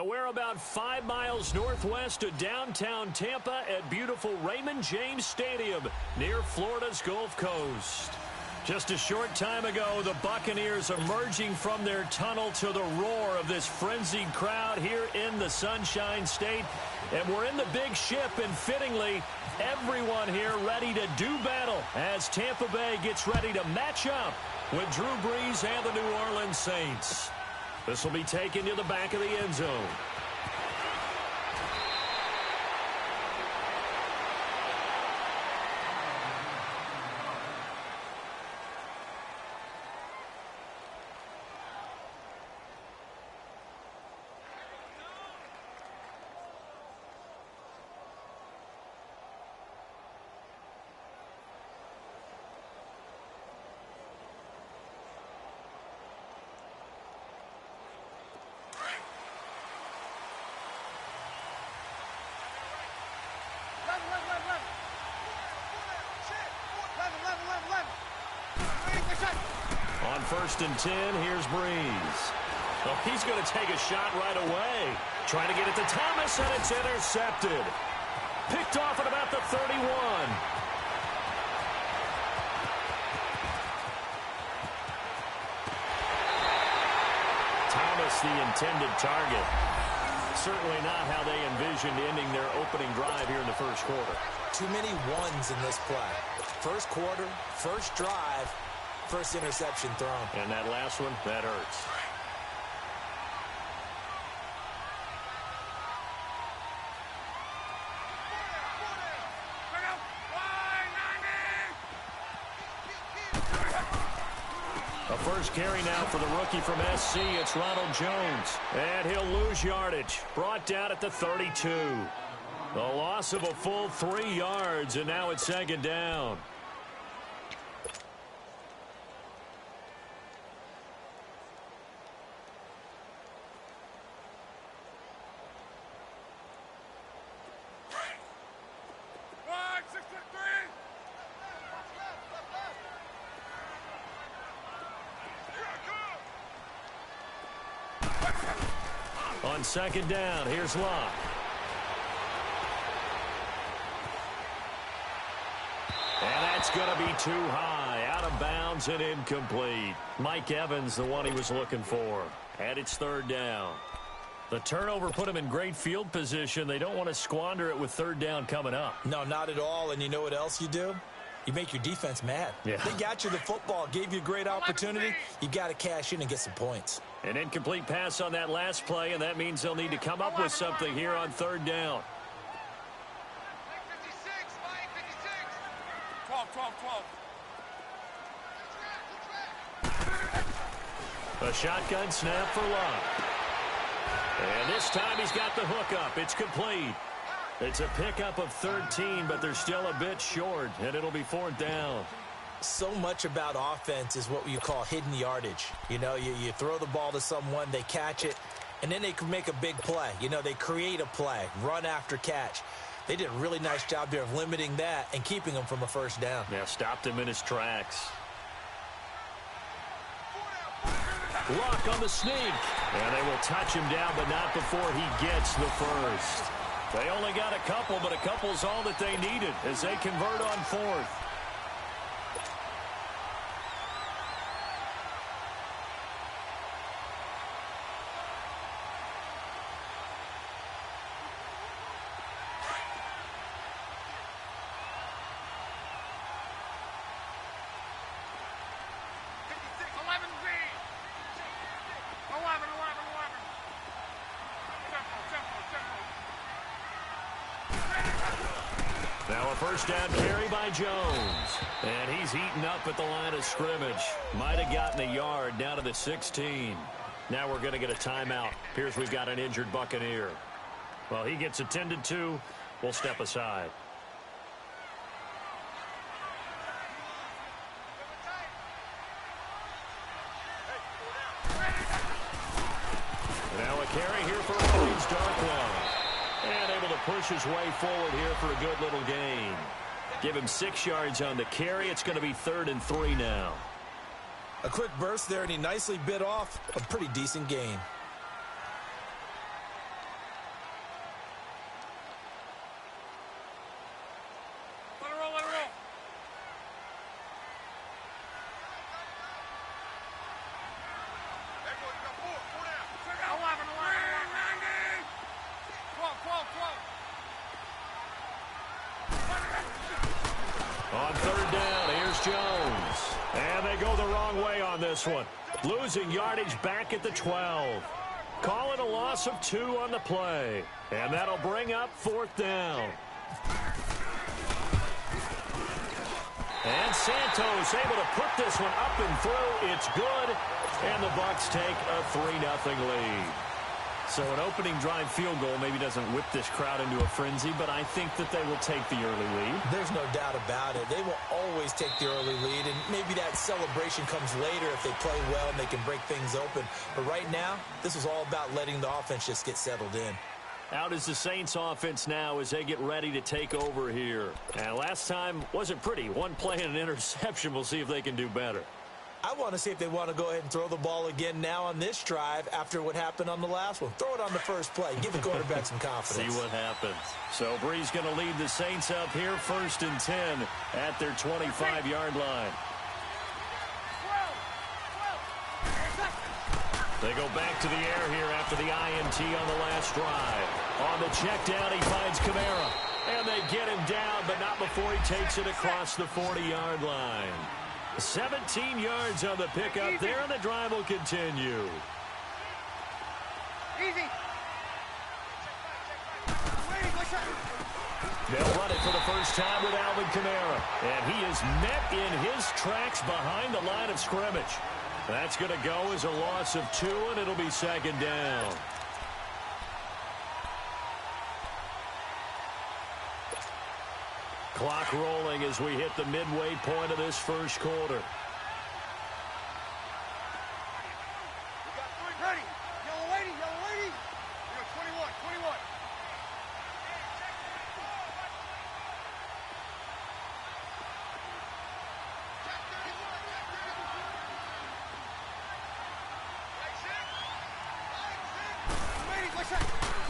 we're about 5 miles northwest of downtown Tampa at beautiful Raymond James Stadium near Florida's Gulf Coast. Just a short time ago, the Buccaneers emerging from their tunnel to the roar of this frenzied crowd here in the Sunshine State. And we're in the big ship, and fittingly, everyone here ready to do battle as Tampa Bay gets ready to match up with Drew Brees and the New Orleans Saints. This will be taken to the back of the end zone. On 1st and 10, here's Brees. Oh, he's going to take a shot right away. Trying to get it to Thomas, and it's intercepted. Picked off at about the 31. Thomas, the intended target. Certainly not how they envisioned ending their opening drive here in the first quarter. Too many ones in this play. First quarter, first drive, first interception thrown. And that last one, that hurts. A first carry now for the rookie from SC. It's Ronald Jones. And he'll lose yardage. Brought down at the 32. The loss of a full 3 yards, and now it's 2nd down. On 2nd down, here's Locke. And that's going to be too high, out of bounds and incomplete. Mike Evans, the one he was looking for. And it's 3rd down. The turnover put him in great field position. They don't want to squander it with 3rd down coming up. No, not at all. And you know what else you do? You make your defense mad. Yeah. They got you the football, gave you a great opportunity. You got to cash in and get some points. An incomplete pass on that last play, and that means they'll need to come up with something here on 3rd down. 12. A shotgun snap for Locke. And this time he's got the hook up. It's complete. It's a pickup of 13, but they're still a bit short, and it'll be 4th down. So much about offense is what you call hidden yardage. You know, you throw the ball to someone, they catch it, and then they can make a big play. You know, they create a play, run after catch. They did a really nice job there of limiting that and keeping him from a 1st down. Yeah, stopped him in his tracks. Locke on the sneak. And they will touch him down, but not before he gets the first. They only got a couple, but a couple's all that they needed as they convert on 4th. Now a 1st down carry by Jones. And he's heating up at the line of scrimmage. Might have gotten a yard down to the 16. Now we're going to get a timeout. Appears we've got an injured Buccaneer. Well, he gets attended to. We'll step aside. Now a carry here for Williams Darkwa. And able to push his way forward here for a good little gain. Give him 6 yards on the carry. It's going to be 3rd and 3 now. A quick burst there, and he nicely bit off a pretty decent gain. Jones. And they go the wrong way on this one. Losing yardage back at the 12. Call it a loss of 2 on the play. And that'll bring up 4th down. And Santos able to put this one up and through. It's good. And the Bucs take a 3-0 lead. So an opening drive field goal maybe doesn't whip this crowd into a frenzy, but I think that they will take the early lead. There's no doubt about it. They will always take the early lead, and maybe that celebration comes later if they play well and they can break things open. But right now, this is all about letting the offense just get settled in. Out is the Saints offense now as they get ready to take over here. And last time wasn't pretty. One play and an interception. We'll see if they can do better. I want to see if they want to go ahead and throw the ball again now on this drive after what happened on the last one. Throw it on the first play. Give the quarterback some confidence. See what happens. So Brees going to lead the Saints up here 1st and 10 at their 25-yard line. They go back to the air here after the INT on the last drive. On the check down, he finds Kamara. And they get him down, but not before he takes it across the 40-yard line. 17 yards on the pickup there, and the drive will continue. Easy. They'll run it for the first time with Alvin Kamara. And he is met in his tracks behind the line of scrimmage. That's going to go as a loss of 2, and it'll be 2nd down. Clock rolling as we hit the midway point of this first quarter. Ready. Yellow lady. We got 21.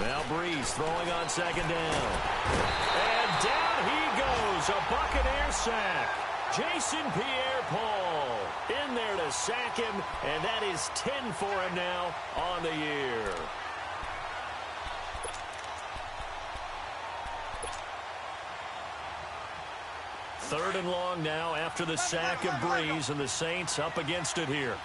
Now Brees throwing on 2nd down. And down he goes. A Buccaneer sack. Jason Pierre-Paul in there to sack him. And that is 10 for him now on the year. Third and long now after the sack of Brees, and the Saints up against it here.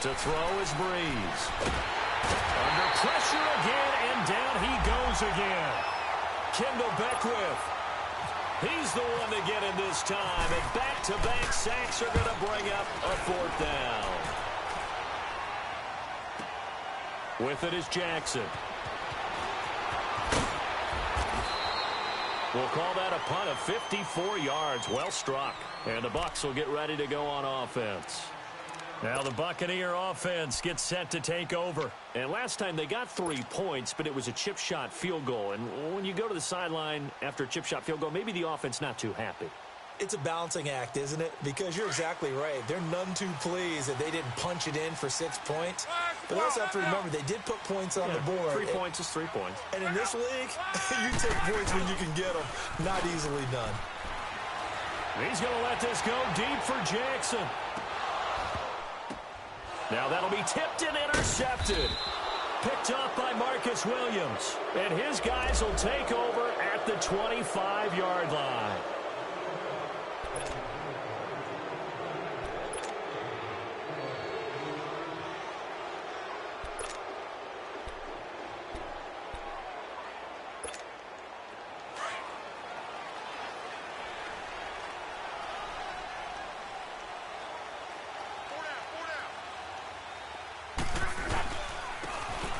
To throw is Brees. Under pressure again, and down he goes again. Kendall Beckwith. He's the one to get him this time, and back-to-back sacks are going to bring up a 4th down. With it is Jackson. We'll call that a punt of 54 yards. Well struck. And the Bucs will get ready to go on offense. Now the Buccaneer offense gets set to take over. And last time they got 3 points, but it was a chip shot field goal. And when you go to the sideline after a chip shot field goal, maybe the offense not too happy. It's a balancing act, isn't it? Because you're exactly right. They're none too pleased that they didn't punch it in for 6 points. But they also have to remember they did put points on the board. 3 points is 3 points. And in this league, you take points when you can get them. Not easily done. He's going to let this go deep for Jackson. Now that'll be tipped and intercepted. Picked up by Marcus Williams. And his guys will take over at the 25-yard line.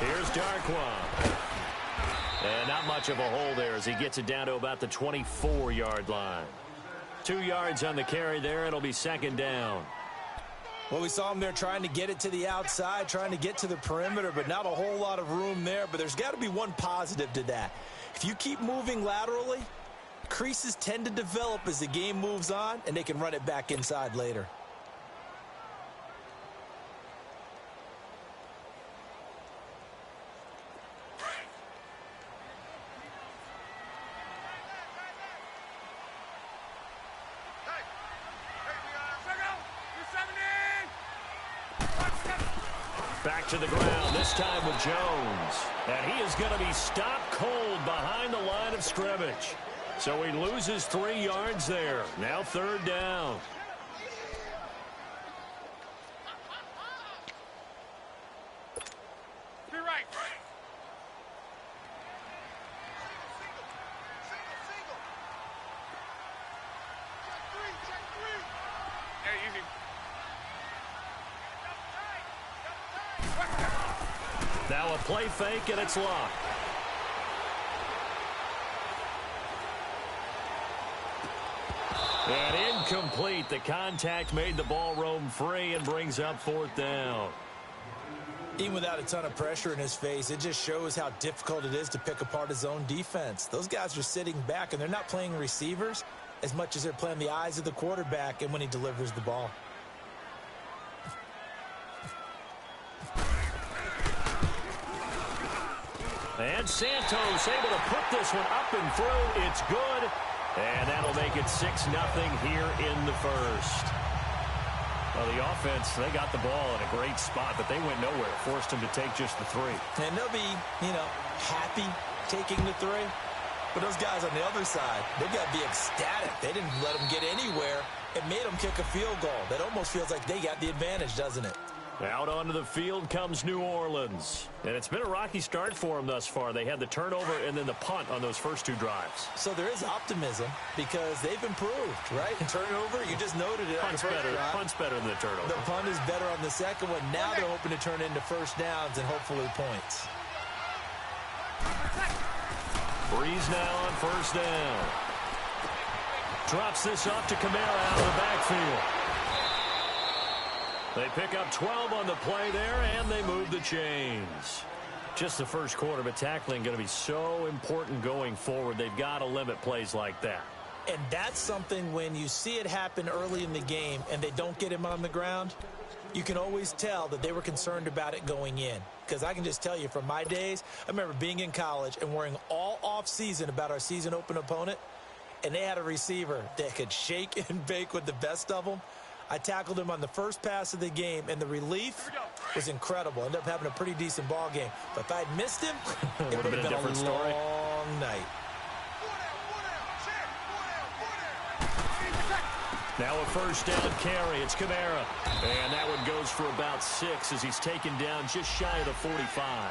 Here's Darkwan. And not much of a hole there as he gets it down to about the 24-yard line. 2 yards on the carry there. It'll be 2nd down. Well, we saw him there trying to get it to the outside, trying to get to the perimeter, but not a whole lot of room there. But there's got to be one positive to that. If you keep moving laterally, creases tend to develop as the game moves on, and they can run it back inside later. Back to the ground, this time with Jones. And he is going to be stopped cold behind the line of scrimmage. So he loses 3 yards there. Now 3rd down. Be right. Check three. Hey, easy. Now a play fake, and it's locked. And incomplete. The contact made the ball roam free and brings up 4th down. Even without a ton of pressure in his face, it just shows how difficult it is to pick apart his own defense. Those guys are sitting back, and they're not playing receivers as much as they're playing the eyes of the quarterback and when he delivers the ball. And Santos able to put this one up and through. It's good. And that'll make it 6-0 here in the first. Well, the offense, they got the ball in a great spot, but they went nowhere. Forced them to take just the 3. And they'll be, happy taking the 3. But those guys on the other side, they've got to be ecstatic. They didn't let them get anywhere. It made them kick a field goal. That almost feels like they got the advantage, doesn't it? Out onto the field comes New Orleans. And it's been a rocky start for them thus far. They had the turnover and then the punt on those first 2 drives. So there is optimism because they've improved, right? Turnover, you just noted it. Punt's better than the turnover. The punt is better on the second one. Now they're hoping to turn into first downs and hopefully points. Breeze now on 1st down. Drops this off to Kamara out of the backfield. They pick up 12 on the play there, and they move the chains. Just the first quarter, but tackling going to be so important going forward. They've got to limit plays like that. And that's something when you see it happen early in the game and they don't get him on the ground, you can always tell that they were concerned about it going in. Because I can just tell you from my days, I remember being in college and worrying all off-season about our season open opponent, and they had a receiver that could shake and bake with the best of them. I tackled him on the first pass of the game, and the relief was incredible. Ended up having a pretty decent ball game. But if I had missed him, it would have been a different story. Long night. Now a 1st down carry. It's Kamara. And that one goes for about 6 as he's taken down just shy of the 45.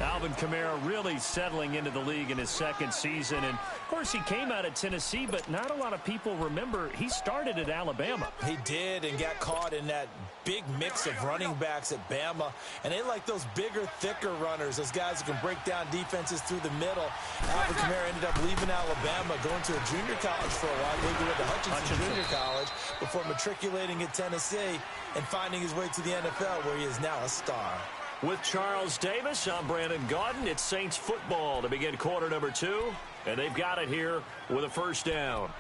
Alvin Kamara really settling into the league in his 2nd season. And, of course, he came out of Tennessee, but not a lot of people remember he started at Alabama. He did and got caught in that big mix of running backs at Bama. And they like those bigger, thicker runners, those guys who can break down defenses through the middle. Alvin Kamara ended up leaving Alabama, going to a junior college for a while, maybe with the Hutchinson Junior College, before matriculating at Tennessee and finding his way to the NFL, where he is now a star. With Charles Davis, I'm Brandon Gaudin. It's Saints football to begin quarter number 2, and they've got it here with a 1st down.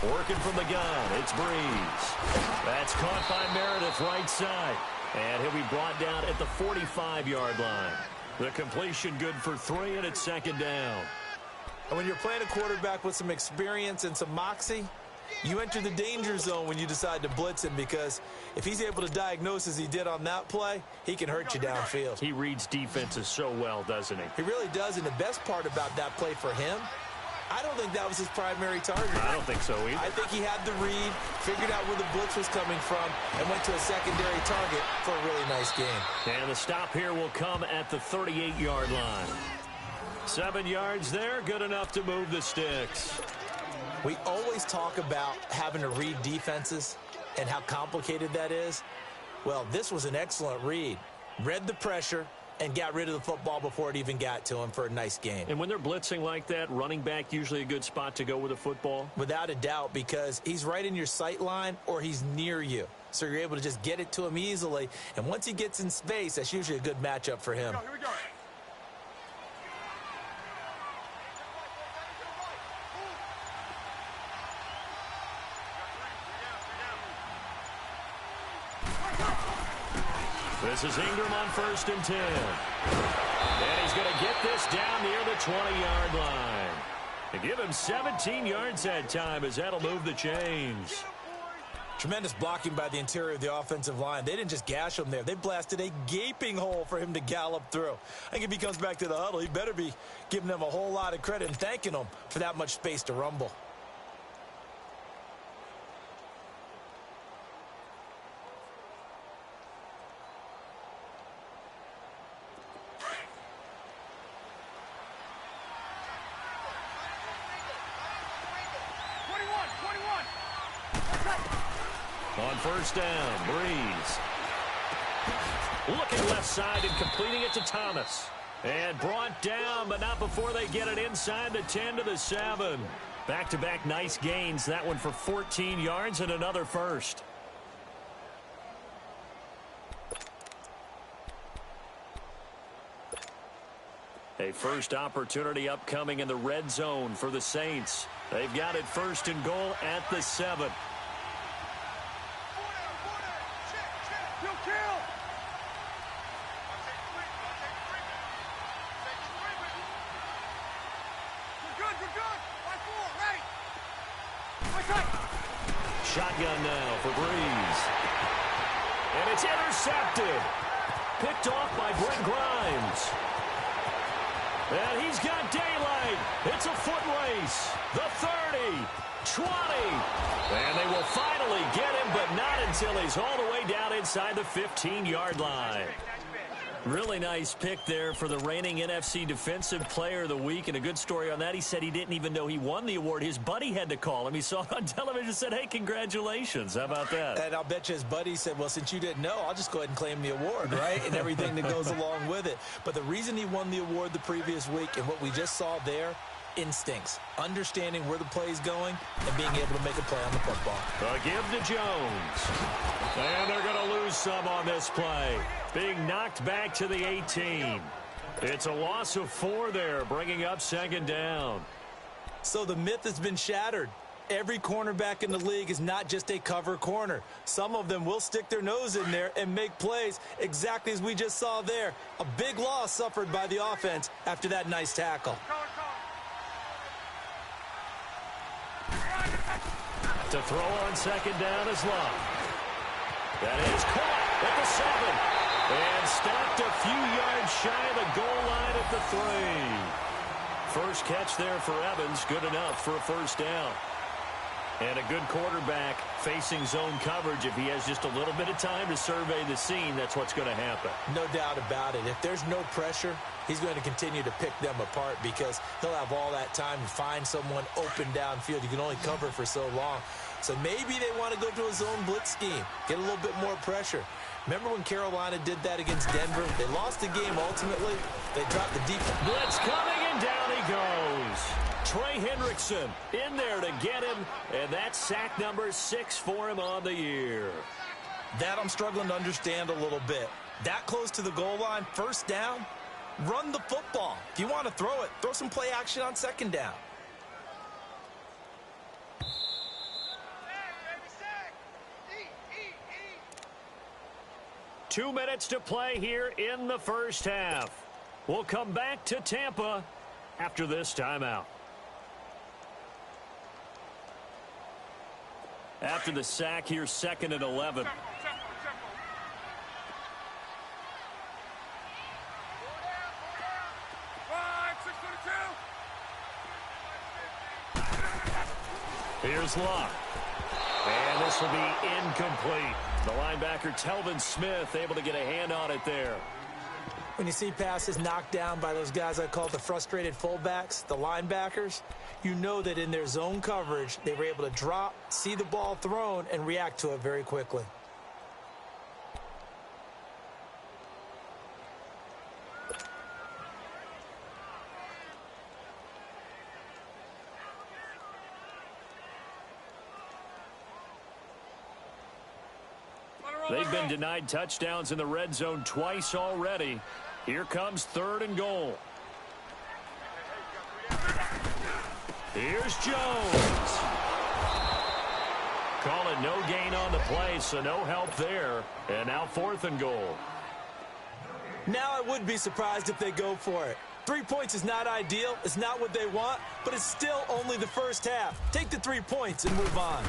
Working from the gun, it's Breeze. That's caught by Meredith right side. And he'll be brought down at the 45-yard line. The completion good for 3, and it's 2nd down. And when you're playing a quarterback with some experience and some moxie, you enter the danger zone when you decide to blitz him, because if he's able to diagnose as he did on that play, he can hurt you downfield. He reads defenses so well, doesn't he? He really does, and the best part about that play for him, I don't think that was his primary target. I don't think so either. I think he had the read, figured out where the blitz was coming from, and went to a secondary target for a really nice game. And the stop here will come at the 38-yard line. 7 yards there, good enough to move the sticks. We always talk about having to read defenses and how complicated that is. Well, this was an excellent read. Read the pressure and got rid of the football before it even got to him for a nice game. And when they're blitzing like that, running back usually a good spot to go with the football? Without a doubt, because he's right in your sight line or he's near you. So you're able to just get it to him easily. And once he gets in space, that's usually a good matchup for him. Here we go. This is Ingram on 1st and 10. And he's going to get this down near the 20-yard line. And give him 17 yards that time as that'll move the chains. Tremendous blocking by the interior of the offensive line. They didn't just gash him there. They blasted a gaping hole for him to gallop through. I think if he comes back to the huddle, he better be giving them a whole lot of credit and thanking them for that much space to rumble. On 1st down, Breeze. Looking left side and completing it to Thomas. And brought down, but not before they get it inside the 10 to the 7. Back-to-back nice gains. That one for 14 yards and another first. A first opportunity upcoming in the red zone for the Saints. They've got it 1st and goal at the 7. Shotgun now for Breeze. And it's intercepted. Picked off by Brent Grimes. And he's got daylight. It's a foot race. The 30, 20. And they will finally get him, but not until he's all the way down inside the 15-yard line. Really nice pick there for the reigning NFC Defensive Player of the Week. And a good story on that. He said he didn't even know he won the award. His buddy had to call him. He saw it on television and said, hey, congratulations. How about that? And I'll bet you his buddy said, well, since you didn't know, I'll just go ahead and claim the award, right? And everything that goes along with it. But the reason he won the award the previous week and what we just saw there, instincts, understanding where the play is going and being able to make a play on the football. A give to Jones. And they're going to lose some on this play. Being knocked back to the 18. It's a loss of 4 there, bringing up 2nd down. So the myth has been shattered. Every cornerback in the league is not just a cover corner. Some of them will stick their nose in there and make plays exactly as we just saw there. A big loss suffered by the offense after that nice tackle. To throw on 2nd down is Love. That is caught at the 7. And stopped a few yards shy of the goal line at the 3. First catch there for Evans. Good enough for a 1st down. And a good quarterback facing zone coverage. If he has just a little bit of time to survey the scene, that's what's going to happen. No doubt about it. If there's no pressure, he's going to continue to pick them apart because he'll have all that time to find someone open downfield. You can only cover for so long. So maybe they want to go to a zone blitz scheme, get a little bit more pressure. Remember when Carolina did that against Denver? They lost the game ultimately. They dropped the deep. Blitz coming, and down he goes. Trey Hendrickson in there to get him, and that's sack number 6 for him on the year. That I'm struggling to understand a little bit. That close to the goal line, 1st down, run the football. If you want to throw it, throw some play action on 2nd down. 2 minutes to play here in the 1st half. We'll come back to Tampa after this timeout. After the sack, here's 2nd and 11. Here's Locke. And this will be incomplete. The linebacker, Telvin Smith, able to get a hand on it there. When you see passes knocked down by those guys I call the frustrated fullbacks, the linebackers, you know that in their zone coverage, they were able to drop, see the ball thrown, and react to it very quickly. They've been denied touchdowns in the red zone twice already. Here comes 3rd and goal. Here's Jones. Call it no gain on the play, so no help there. And now 4th and goal. Now I would be surprised if they go for it. 3 points is not ideal. It's not what they want, but it's still only the first half. Take the 3 points and move on.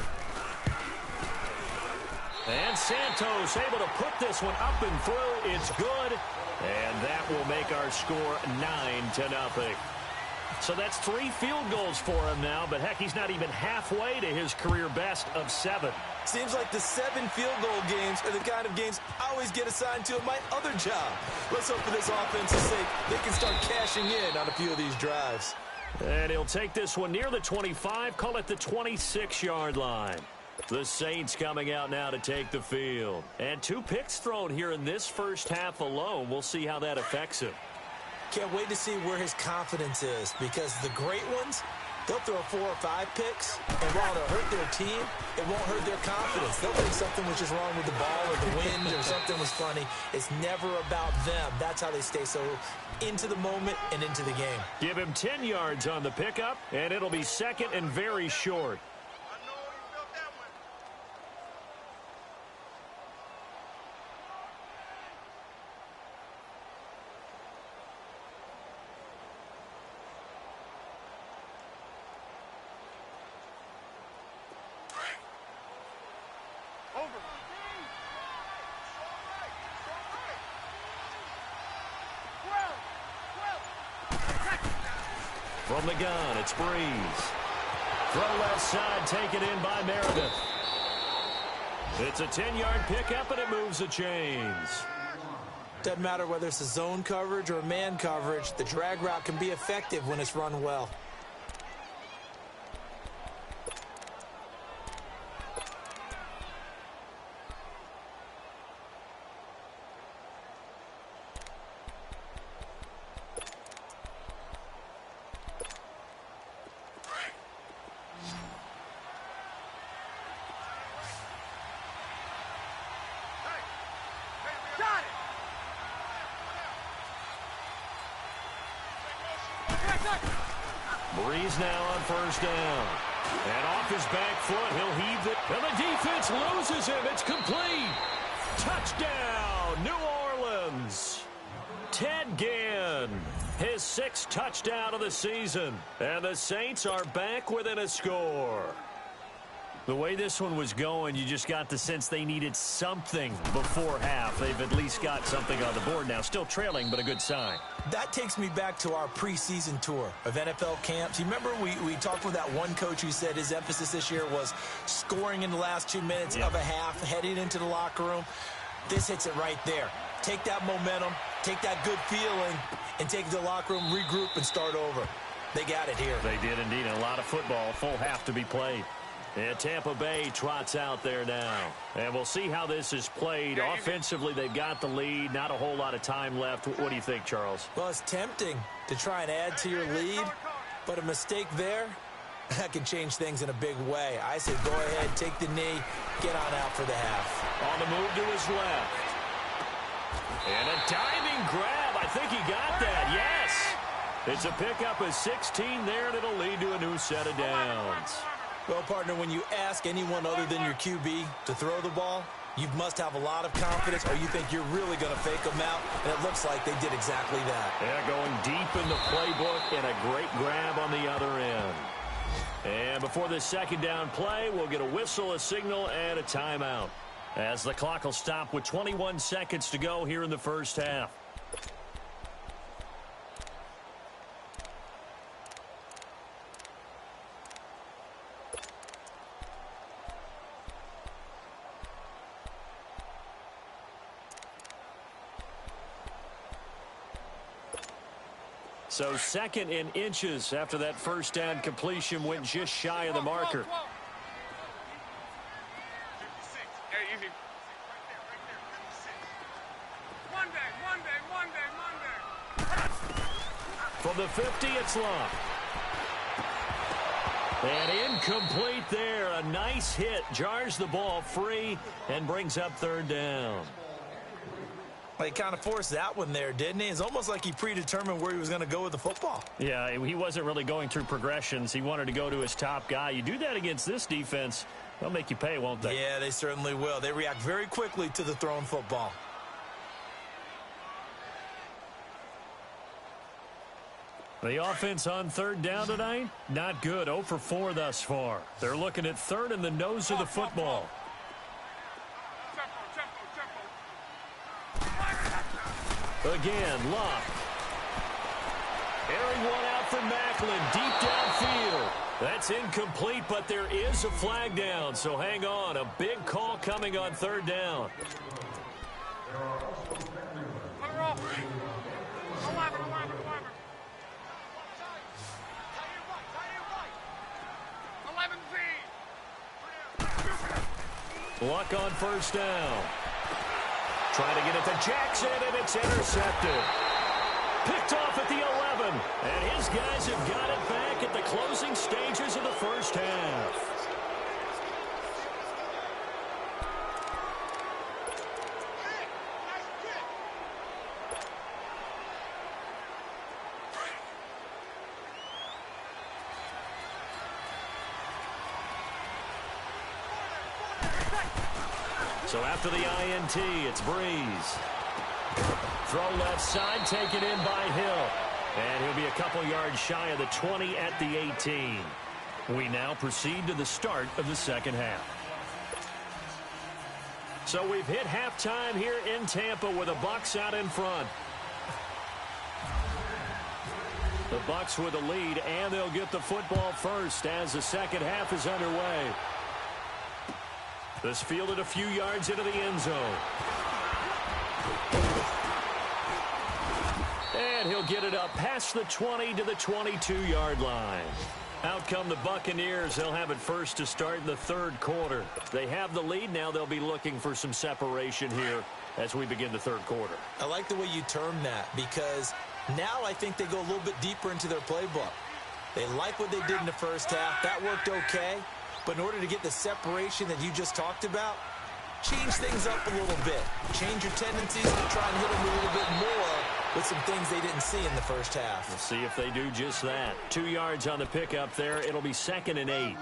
And Santos able to put this one up and through. It's good. And that will make our score 9-0. So that's 3 field goals for him now, but heck, he's not even halfway to his career best of 7. Seems like the 7 field goal games are the kind of games I always get assigned to in my other job. Let's hope for this offense's sake they can start cashing in on a few of these drives. And he'll take this one near the 25, call it the 26-yard line. The Saints coming out now to take the field. And 2 picks thrown here in this first half alone. We'll see how that affects him. Can't wait to see where his confidence is, because the great ones, they'll throw 4 or 5 picks, and while it'll hurt their team, it won't hurt their confidence. They'll think something was just wrong with the ball or the wind or something was funny. It's never about them. That's how they stay so into the moment and into the game. Give him 10 yards on the pickup, and it'll be second and very short. From the gun, it's Breeze. Throw left side, taken in by Meredith. It's a 10-yard pickup, and it moves the chains. Doesn't matter whether it's a zone coverage or a man coverage, the drag route can be effective when it's run well. Breeze now on first down. And off his back foot, he'll heave it. And the defense loses him. It's complete. Touchdown, New Orleans. Ted Ginn, his 6th touchdown of the season. And the Saints are back within a score. The way this one was going, you just got the sense they needed something before half. They've at least got something on the board now. Still trailing, but a good sign. That takes me back to our preseason tour of NFL camps. You remember we talked with that one coach who said his emphasis this year was scoring in the last 2 minutes of a half, heading into the locker room. This hits it right there. Take that momentum, take that good feeling, and take it to the locker room, regroup, and start over. They got it here. They did indeed. A lot of football, full half to be played. And Tampa Bay trots out there now. And we'll see how this is played. Offensively, they've got the lead. Not a whole lot of time left. What do you think, Charles? Well, it's tempting to try and add to your lead, but a mistake there, that can change things in a big way. I say go ahead, take the knee, get on out for the half. On the move to his left. And a diving grab. I think he got that. Yes. It's a pickup of 16 there, and it'll lead to a new set of downs. Well, partner, when you ask anyone other than your QB to throw the ball, you must have a lot of confidence, or you think you're really going to fake them out, and it looks like they did exactly that. Yeah, going deep in the playbook, and a great grab on the other end. And before this second down play, we'll get a whistle, a signal, and a timeout, as the clock will stop with 21 seconds to go here in the first half. So second in inches after that first down completion went just shy of the marker. From the 50, it's Love. And incomplete there. A nice hit. Jars the ball free and brings up third down. He kind of forced that one there, didn't he? It's almost like he predetermined where he was going to go with the football. Yeah, he wasn't really going through progressions. He wanted to go to his top guy. You do that against this defense, they'll make you pay, won't they? Yeah, they certainly will. They react very quickly to the thrown football. The offense on third down tonight, not good. 0 for 4 thus far. They're looking at third in the nose of the football. Again, Luck. Airing one out for Macklin, deep downfield. That's incomplete, but there is a flag down, so hang on. A big call coming on third down. Luck on first down. Trying to get it to Jackson, and it's intercepted. Picked off at the 11. And his guys have got it back at the closing stages of the first half. So after the INT, it's Breeze. Throw left side, taken in by Hill. And he'll be a couple yards shy of the 20 at the 18. We now proceed to the start of the second half. So we've hit halftime here in Tampa with the Bucs out in front. The Bucs with a lead, and they'll get the football first as the second half is underway. This fielded a few yards into the end zone. And he'll get it up past the 20 to the 22-yard line. Out come the Buccaneers. They'll have it first to start in the third quarter. They have the lead. Now they'll be looking for some separation here as we begin the third quarter. I like the way you term that, because now I think they go a little bit deeper into their playbook. They like what they did in the first half. That worked okay. But in order to get the separation that you just talked about, change things up a little bit. Change your tendencies and try and hit them a little bit more with some things they didn't see in the first half. We'll see if they do just that. 2 yards on the pickup there. It'll be 2nd and 8.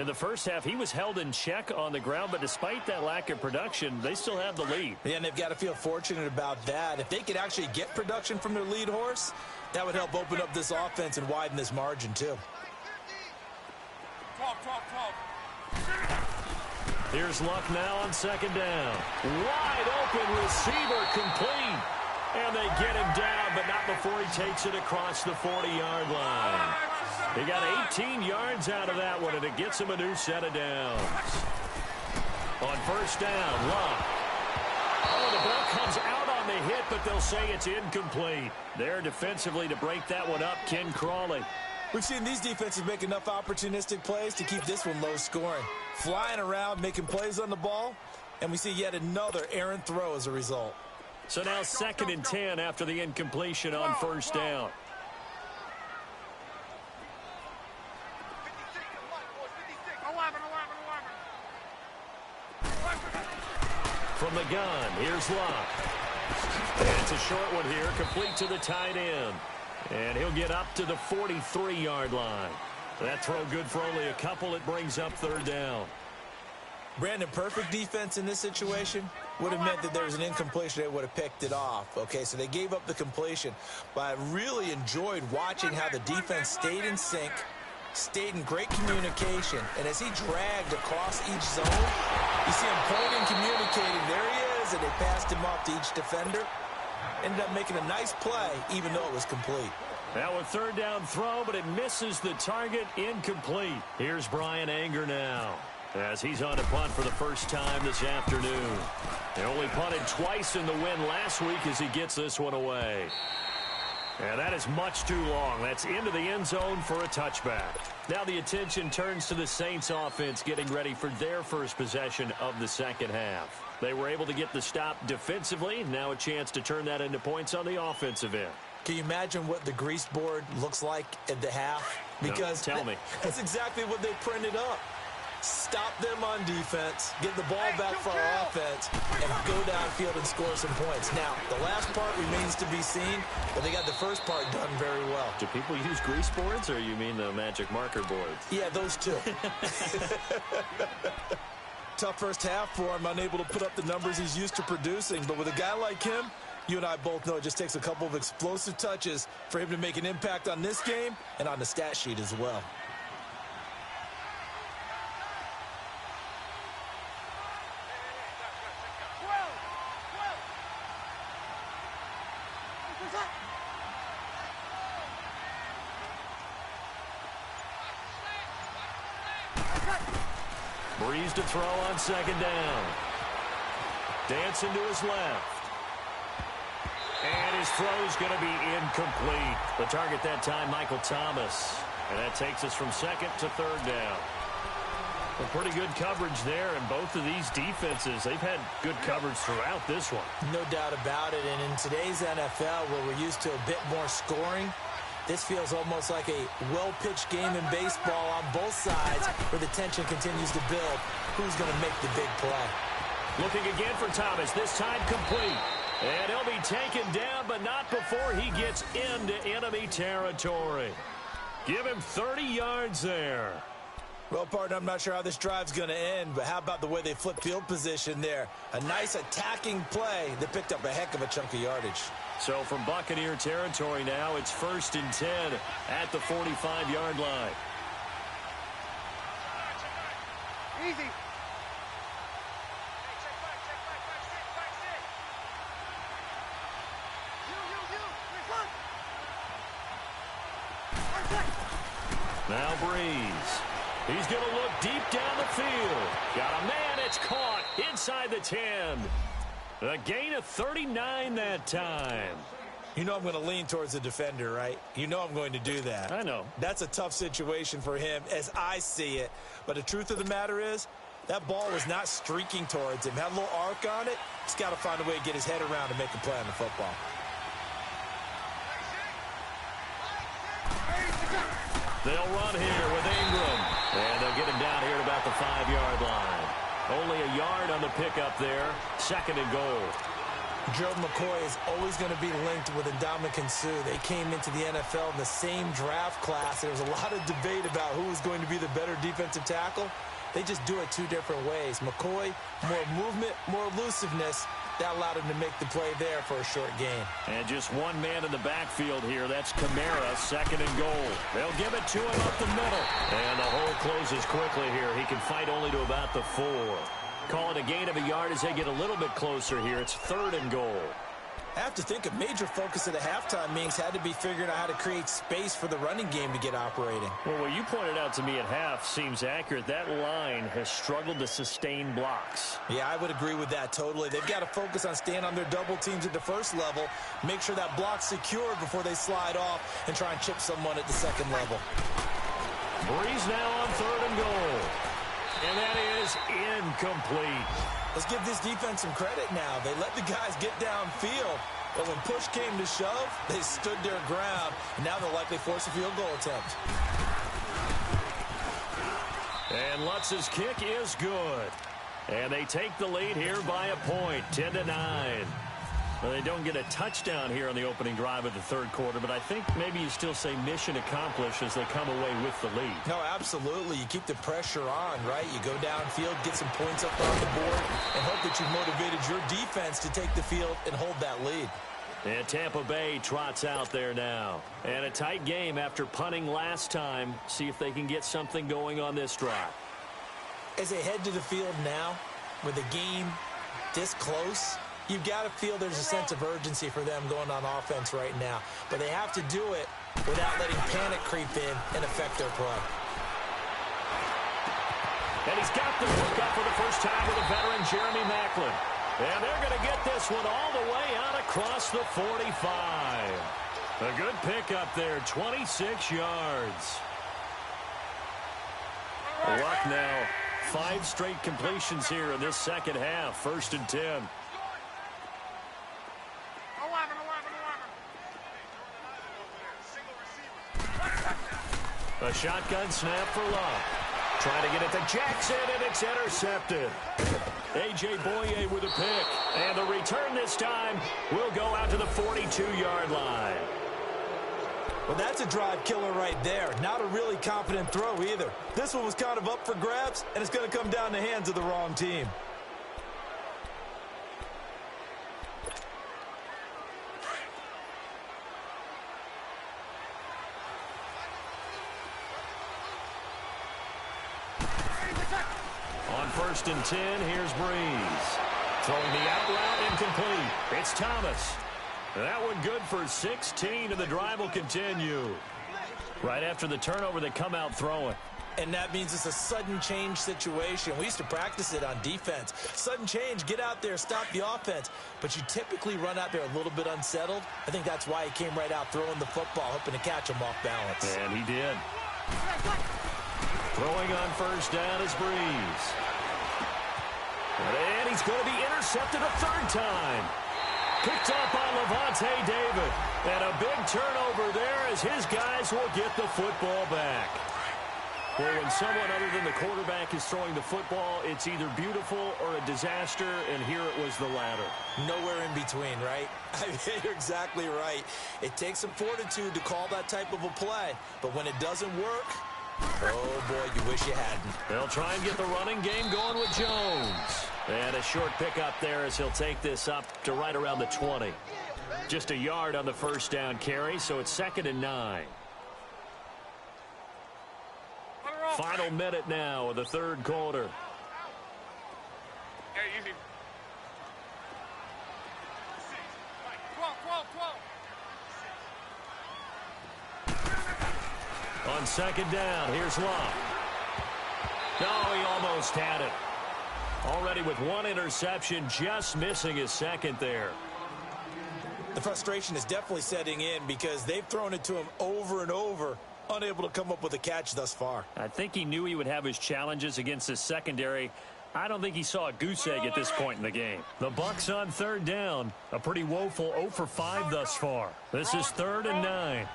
In the first half, he was held in check on the ground, but despite that lack of production, they still have the lead. Yeah, and they've got to feel fortunate about that. If they could actually get production from their lead horse, that would help open up this offense and widen this margin too. Here's Luck now on second down. Wide open receiver, complete. And they get him down, but not before he takes it across the 40-yard line. He got 18 yards out of that one, and it gets him a new set of downs. On first down, Luck. Oh, the ball comes out on the hit, but they'll say it's incomplete. There defensively to break that one up, Ken Crawley. We've seen these defenses make enough opportunistic plays to keep this one low scoring. Flying around, making plays on the ball, and we see yet another errant throw as a result. So now 2nd and 10 after the incompletion on first down. From the gun, here's Luck. It's a short one here, complete to the tight end. And he'll get up to the 43-yard line. That throw good for only a couple. It brings up third down. Brandon, perfect defense in this situation would have meant that there was an incompletion. They would have picked it off. Okay, so they gave up the completion. But I really enjoyed watching how the defense stayed in sync, stayed in great communication. And as he dragged across each zone, you see him pointing, communicating. There he is, and they passed him off to each defender. Ended up making a nice play, even though it was complete. Now a third down throw, but it misses the target, incomplete. Here's Brian Anger now, as he's on to punt for the first time this afternoon. He only punted twice in the win last week as he gets this one away. And that is much too long. That's into the end zone for a touchback. Now the attention turns to the Saints offense getting ready for their first possession of the second half. They were able to get the stop defensively. Now a chance to turn that into points on the offensive end. Can you imagine what the grease board looks like at the half? Because no, tell me. That's exactly what they printed up. Stop them on defense, get the ball back for our offense, and go downfield and score some points. Now, the last part remains to be seen, but they got the first part done very well. Do people use grease boards, or you mean the magic marker boards? Yeah, those two. Tough first half for him, unable to put up the numbers he's used to producing. But with a guy like him, You and I both know it just takes a couple of explosive touches for him to make an impact on this game and on the stat sheet as well. Breeze to throw on second down. Dancing to his left. And his throw's going to be incomplete. The target that time, Michael Thomas. And that takes us from second to third down. Well, pretty good coverage there, and both of these defenses, they've had good coverage throughout this one. No doubt about it, and in today's NFL, where we're used to a bit more scoring, this feels almost like a well-pitched game in baseball on both sides where the tension continues to build. Who's going to make the big play? Looking again for Thomas, this time complete. And he'll be taken down, but not before he gets into enemy territory. Give him 30 yards there. Well, partner, I'm not sure how this drive's going to end, but how about the way they flip field position there? A nice attacking play that picked up a heck of a chunk of yardage. So from Buccaneer territory now, it's 1st and 10 at the 45-yard line. Easy. Now Breeze. He's going to look deep down the field. Got a man. It's caught inside the 10. A gain of 39 that time. You know I'm going to lean towards the defender, right? You know I'm going to do that. I know. That's a tough situation for him as I see it. But the truth of the matter is, that ball was not streaking towards him. Had a little arc on it. He's got to find a way to get his head around and make a play on the football. They'll run here with Ingram. And they'll get him down here at about the 5-yard line. Only a yard on the pickup there. 2nd and goal. Gerald McCoy is always going to be linked with Ndamukong Suh. They came into the NFL in the same draft class. There was a lot of debate about who was going to be the better defensive tackle. They just do it two different ways. McCoy, more movement, more elusiveness. That allowed him to make the play there for a short gain. And just one man in the backfield here. That's Kamara, 2nd and goal. They'll give it to him up the middle. And the hole closes quickly here. He can fight only to about the 4. Call it a gain of a yard as they get a little bit closer here. It's 3rd and goal. I have to think a major focus at the halftime meetings had to be figuring out how to create space for the running game to get operating. Well, what you pointed out to me at half seems accurate. That line has struggled to sustain blocks. Yeah, I would agree with that totally. They've got to focus on staying on their double teams at the first level, make sure that block's secured before they slide off and try and chip someone at the second level. Breeze now on 3rd and goal. And that is incomplete. Let's give this defense some credit now. They let the guys get downfield, but when push came to shove, they stood their ground, and now they'll likely force a field goal attempt. And Lutz's kick is good. And they take the lead here by a point, 10-9. Well, they don't get a touchdown here on the opening drive of the 3rd quarter, but I think maybe you still say mission accomplished as they come away with the lead. No, absolutely. You keep the pressure on, right? You go downfield, get some points up on the board, and hope that you've motivated your defense to take the field and hold that lead. And Tampa Bay trots out there now. And a tight game after punting last time. See if they can get something going on this drive. As they head to the field now, with the game this close, you've got to feel there's a sense of urgency for them going on offense right now. But they have to do it without letting panic creep in and affect their play. And he's got the pickup for the first time with a veteran, Jeremy Maclin. And they're going to get this one all the way out across the 45. A good pickup there, 26 yards. Luck now, 5 straight completions here in this second half, 1st and 10. A shotgun snap for Luck. Trying to get it to Jackson, and it's intercepted. A.J. Boye with a pick. And the return this time will go out to the 42-yard line. Well, that's a drive killer right there. Not a really confident throw either. This one was kind of up for grabs, and it's going to come down the hands of the wrong team. first and 10, here's Breeze. Throwing the out route, incomplete. It's Thomas. That one good for 16, and the drive will continue. Right after the turnover, they come out throwing. And that means it's a sudden change situation. We used to practice it on defense. Sudden change, get out there, stop the offense. But you typically run out there a little bit unsettled. I think that's why he came right out throwing the football, hoping to catch him off balance. And he did. Throwing on first down is Breeze. And he's going to be intercepted a third time. Picked up by Levante David. And a big turnover there as his guys will get the football back. Well, when someone other than the quarterback is throwing the football, it's either beautiful or a disaster, and here it was the latter. Nowhere in between, right? I mean, you're exactly right. It takes some fortitude to call that type of a play, but when it doesn't work, oh, boy, you wish you hadn't. They'll try and get the running game going with Jones. And a short pickup there as he'll take this up to right around the 20. Just a yard on the first down carry, so it's 2nd and 9. Final minute now of the third quarter. Hey, easy. 12. On second down, here's Locke. No, he almost had it. Already with one interception, just missing his second there. The frustration is definitely setting in because they've thrown it to him over and over, unable to come up with a catch thus far. I think he knew he would have his challenges against his secondary. I don't think he saw a goose egg at this point in the game. The Bucs on third down. A pretty woeful 0 for 5 thus far. This is 3rd and 9.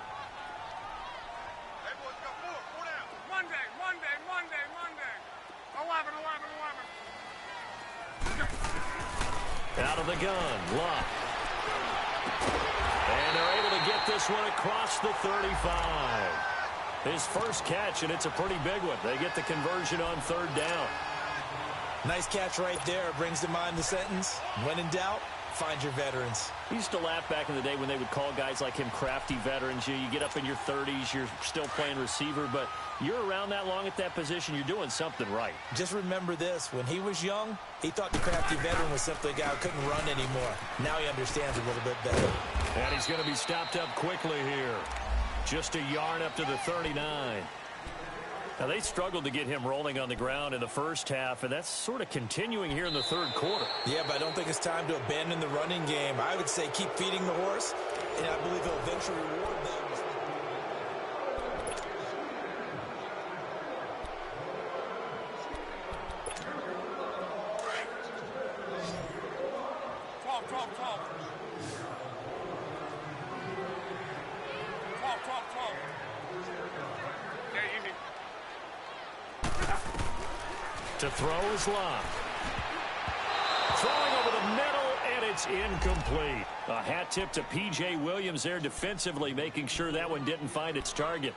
Out of the gun, Locke. And they're able to get this one across the 35. His first catch, and it's a pretty big one. They get the conversion on third down. Nice catch right there. Brings to mind the sentence, when in doubt, find your veterans. I used to laugh back in the day when they would call guys like him crafty veterans. You get up in your 30s, you're still playing receiver, but you're around that long at that position, you're doing something right. Just remember this. When he was young, he thought the crafty veteran was simply a guy who couldn't run anymore. Now he understands a little bit better. And he's going to be stopped up quickly here. Just a yard up to the 39. Now, they struggled to get him rolling on the ground in the first half, and that's sort of continuing here in the third quarter. Yeah, but I don't think it's time to abandon the running game. I would say keep feeding the horse, and I believe he'll eventually reward them. To throw is Locke. Throwing over the middle, and it's incomplete. A hat tip to P.J. Williams there defensively, making sure that one didn't find its target.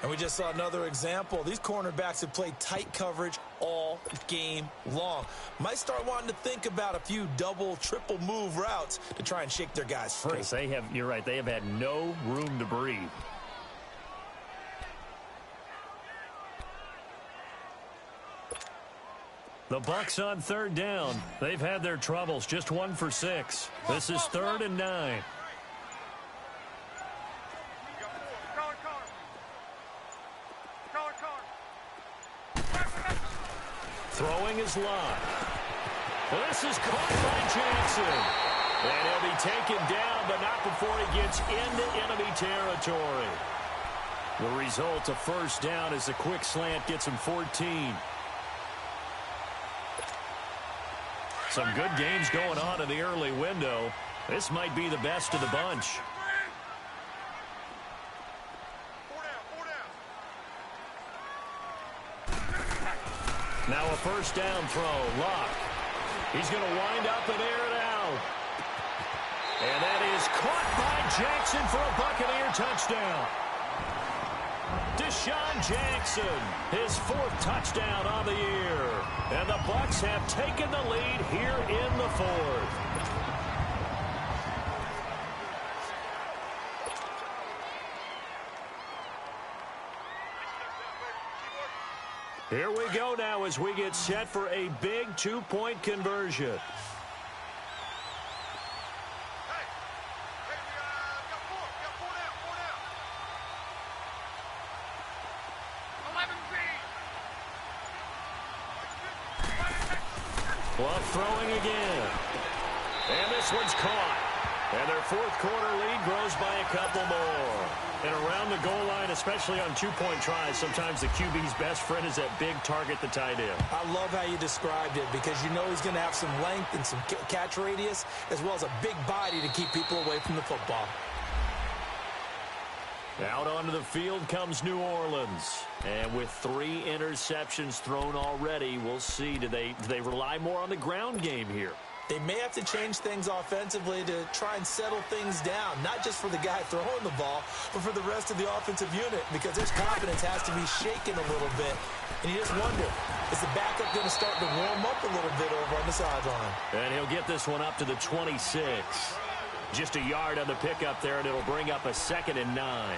And we just saw another example. These cornerbacks have played tight coverage all game long. Might start wanting to think about a few double, triple move routes to try and shake their guys free. You're right, they have had no room to breathe. The Bucs on third down. They've had their troubles. Just 1 for 6. This is 3rd and 9. Throwing is Locke. This is caught by Jackson. And he'll be taken down, but not before he gets into enemy territory. The result, a first down, as the quick slant gets him 14. Some good games going on in the early window. This might be the best of the bunch. Now a first down throw. Locke. He's going to wind up and air it out. And that is caught by Jackson for a Buccaneer touchdown. Deshaun Jackson, his 4th touchdown on the year. And the Bucs have taken the lead here in the 4th. Here we go now as we get set for a big two-point conversion. Hey, we got four. We got four down. 11 feet. Bluff throwing again. And this one's caught. And their fourth quarter lead grows by a couple more. And around the goal line, especially on two-point tries, sometimes the QB's best friend is that big target, the tight end. I love how you described it because you know he's going to have some length and some catch radius as well as a big body to keep people away from the football. Out onto the field comes New Orleans. And with 3 interceptions thrown already, we'll see. Do they rely more on the ground game here? They may have to change things offensively to try and settle things down, not just for the guy throwing the ball, but for the rest of the offensive unit, because his confidence has to be shaken a little bit. And you just wonder, is the backup going to start to warm up a little bit over on the sideline? And he'll get this one up to the 26. Just a yard on the pickup there, and it'll bring up a 2nd and 9.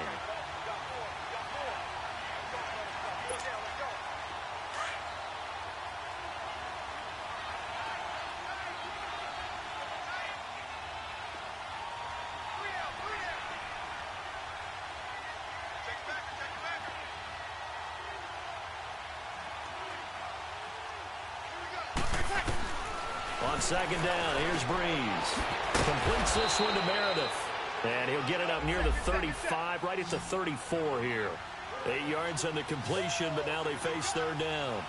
On 2nd down, here's Breeze. Completes this one to Meredith. And he'll get it up near the 35, right at the 34 here. 8 yards on the completion, but now they face 3rd down.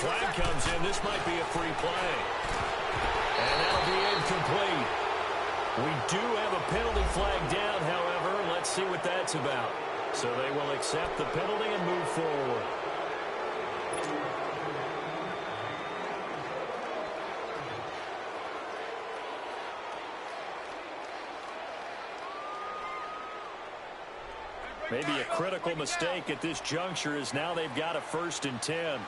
Flag comes in. This might be a free play. And that'll be incomplete. We do have a penalty flag down, however. Let's see what that's about. So they will accept the penalty and move forward. Maybe a critical mistake at this juncture is now they've got a 1st and 10.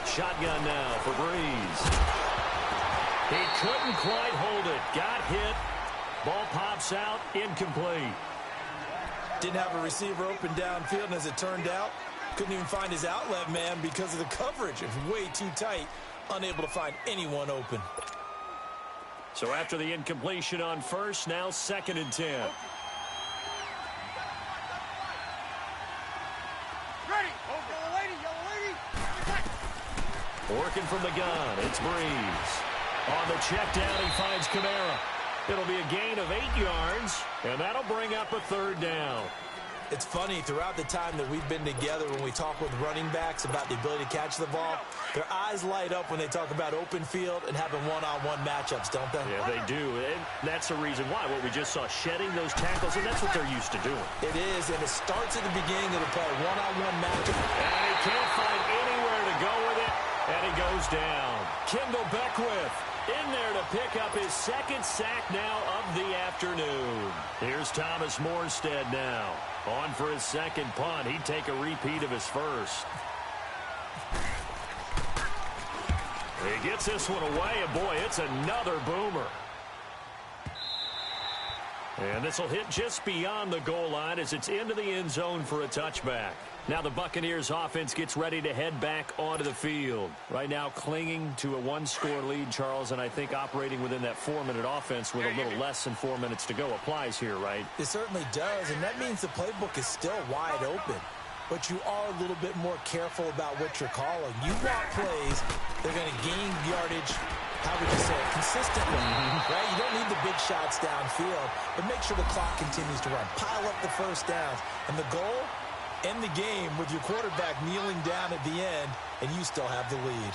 Shotgun now for Breeze. He couldn't quite hold it. Got hit. Ball pops out. Incomplete. Didn't have a receiver open downfield, and as it turned out, couldn't even find his outlet man because of the coverage. It was way too tight. Unable to find anyone open. So after the incompletion on 1st, now 2nd and 10. Ready. Oh, yellow lady. Working from the gun, it's Breeze. On the check down, he finds Kamara. It'll be a gain of 8 yards, and that'll bring up a 3rd down. It's funny, throughout the time that we've been together, when we talk with running backs about the ability to catch the ball, their eyes light up when they talk about open field and having one-on-one matchups, don't they? Yeah, they do. And that's the reason why. What we just saw, shedding those tackles, and that's what they're used to doing. It is, and it starts at the beginning of the play, one-on-one matchup. And he can't find anywhere to go with it, and he goes down. Kendall Beckwith in there to pick up his 2nd sack now of the afternoon. Here's Thomas Morstead now. On for his 2nd punt. He'd take a repeat of his 1st. He gets this one away, and boy, it's another boomer. And this will hit just beyond the goal line as it's into the end zone for a touchback. Now the Buccaneers offense gets ready to head back onto the field. Right now clinging to a 1-score lead, Charles, and I think operating within that 4-minute offense with a little less than 4 minutes to go applies here, right? It certainly does, and that means the playbook is still wide open. But you are a little bit more careful about what you're calling. You want plays that are going to gain yardage, how would you say it, consistently, right? You don't need the big shots downfield, but make sure the clock continues to run. Pile up the 1st downs. And the goal, end the game with your quarterback kneeling down at the end, and you still have the lead.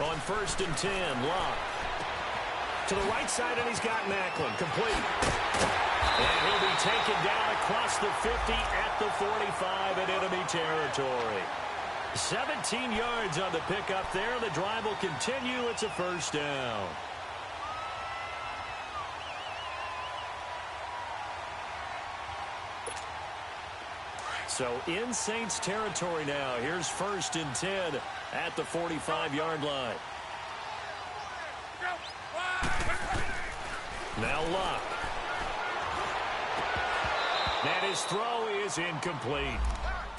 On 1st and 10, Locke. To the right side, and he's got Macklin. Complete. And he'll be taken down across the 50 at the 45 in enemy territory. 17 yards on the pickup there. The drive will continue. It's a first down. So in Saints territory now. Here's 1st and 10 at the 45-yard line. Now Luck. And his throw is incomplete.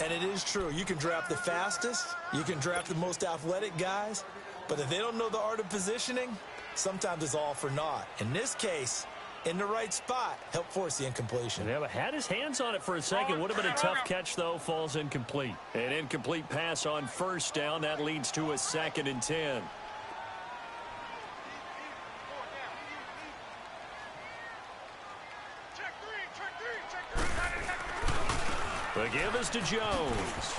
And it is true. You can draft the fastest. You can draft the most athletic guys. But if they don't know the art of positioning, sometimes it's all for naught. In this case, in the right spot, help force the incompletion. Yeah, but had his hands on it for a second. Would have been a tough catch, though. Falls incomplete. An incomplete pass on 1st down. That leads to a 2nd and 10. The give is to Jones.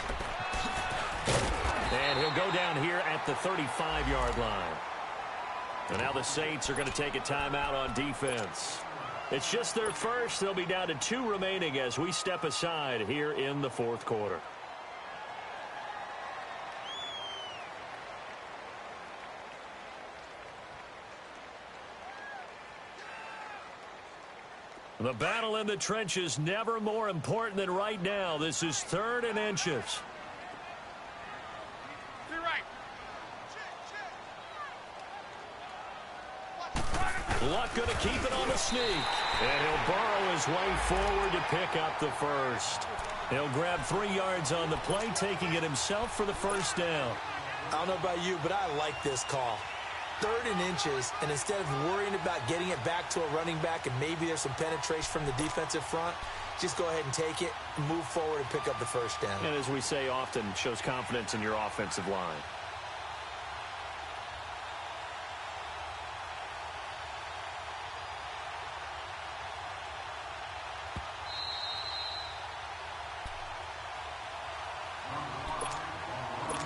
And he'll go down here at the 35-yard line. And now the Saints are going to take a timeout on defense. It's just their first. They'll be down to 2 remaining as we step aside here in the 4th quarter. The battle in the trenches never more important than right now. This is 3rd and inches. Luck going to keep it on the sneak. And he'll burrow his way forward to pick up the first. He'll grab 3 yards on the play, taking it himself for the first down. I don't know about you, but I like this call. 3rd and inches, and instead of worrying about getting it back to a running back and maybe there's some penetration from the defensive front, just go ahead and take it, move forward, and pick up the first down. And as we say often, shows confidence in your offensive line.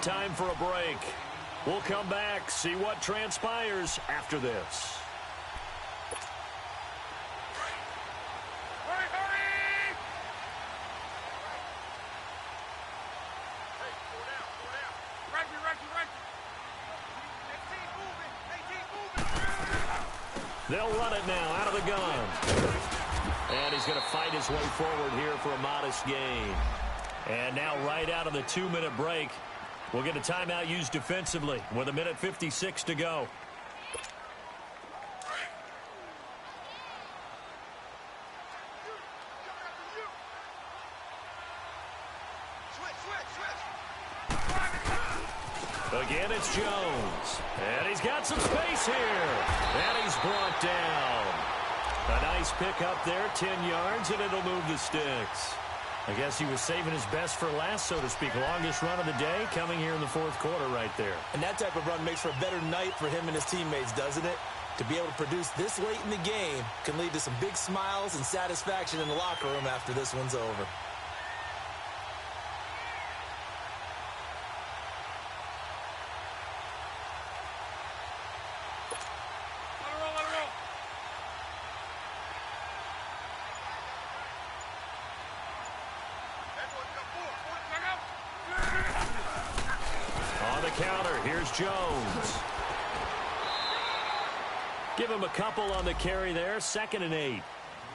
Time for a break. We'll come back, see what transpires after this. Hurry, hurry! Hey, slow down. Reggie. 18 moving. They'll run it now out of the gun. And he's going to fight his way forward here for a modest gain. And now right out of the 2-minute break, we'll get a timeout used defensively with 1:56 to go. Again, it's Jones. And he's got some space here. And he's brought down. A nice pick up there, 10 yards, and it'll move the sticks. I guess he was saving his best for last, so to speak. Longest run of the day coming here in the 4th quarter right there. And that type of run makes for a better night for him and his teammates, doesn't it? To be able to produce this late in the game can lead to some big smiles and satisfaction in the locker room after this one's over. Here's Jones. Give him a couple on the carry there. 2nd and 8.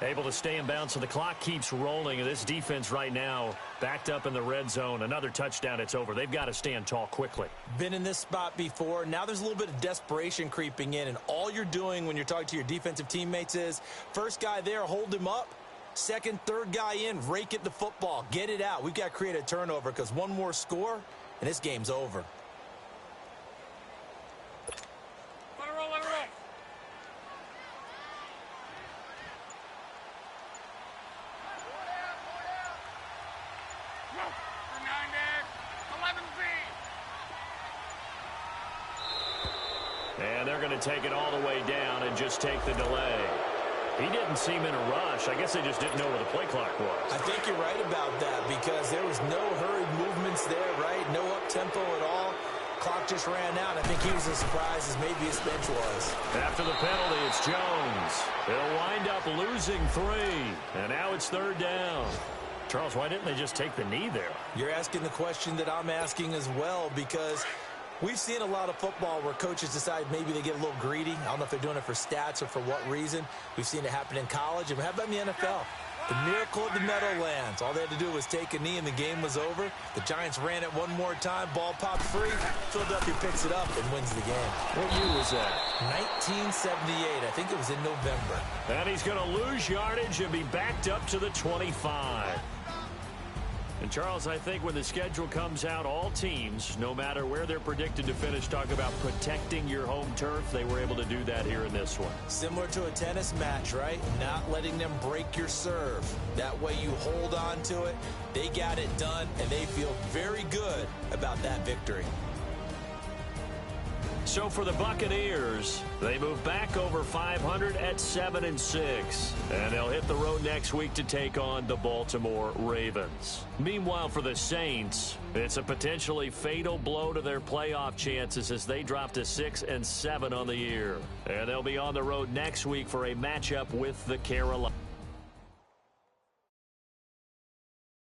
Able to stay in bounds, so the clock keeps rolling. And this defense right now backed up in the red zone. Another touchdown, it's over. They've got to stand tall quickly. Been in this spot before. Now there's a little bit of desperation creeping in. And all you're doing when you're talking to your defensive teammates is, first guy there, hold him up. Second, third guy in, rake at the football. Get it out. We've got to create a turnover because one more score, and this game's over. And they're going to take it all the way down and just take the delay. He didn't seem in a rush. I guess they just didn't know where the play clock was. I think you're right about that because there was no hurried movements there, right? No up-tempo at all. Clock just ran out. I think he was as surprised as maybe his bench was. After the penalty, it's Jones. He'll wind up losing 3. And now it's 3rd down. Charles, why didn't they just take the knee there? You're asking the question that I'm asking as well, because we've seen a lot of football where coaches decide maybe they get a little greedy. I don't know if they're doing it for stats or for what reason. We've seen it happen in college. And how about in the NFL? The miracle of the Meadowlands. All they had to do was take a knee and the game was over. The Giants ran it one more time. Ball popped free. Philadelphia picks it up and wins the game. What year was that? 1978. I think it was in November. And he's going to lose yardage and be backed up to the 25. And, Charles, I think when the schedule comes out, all teams, no matter where they're predicted to finish, talk about protecting your home turf. They were able to do that here in this one. Similar to a tennis match, right? Not letting them break your serve. That way you hold on to it. They got it done, and they feel very good about that victory. So for the Buccaneers, they move back over 500 at 7-6. And they'll hit the road next week to take on the Baltimore Ravens. Meanwhile, for the Saints, it's a potentially fatal blow to their playoff chances as they drop to 6-7 on the year. And they'll be on the road next week for a matchup with the Carolina.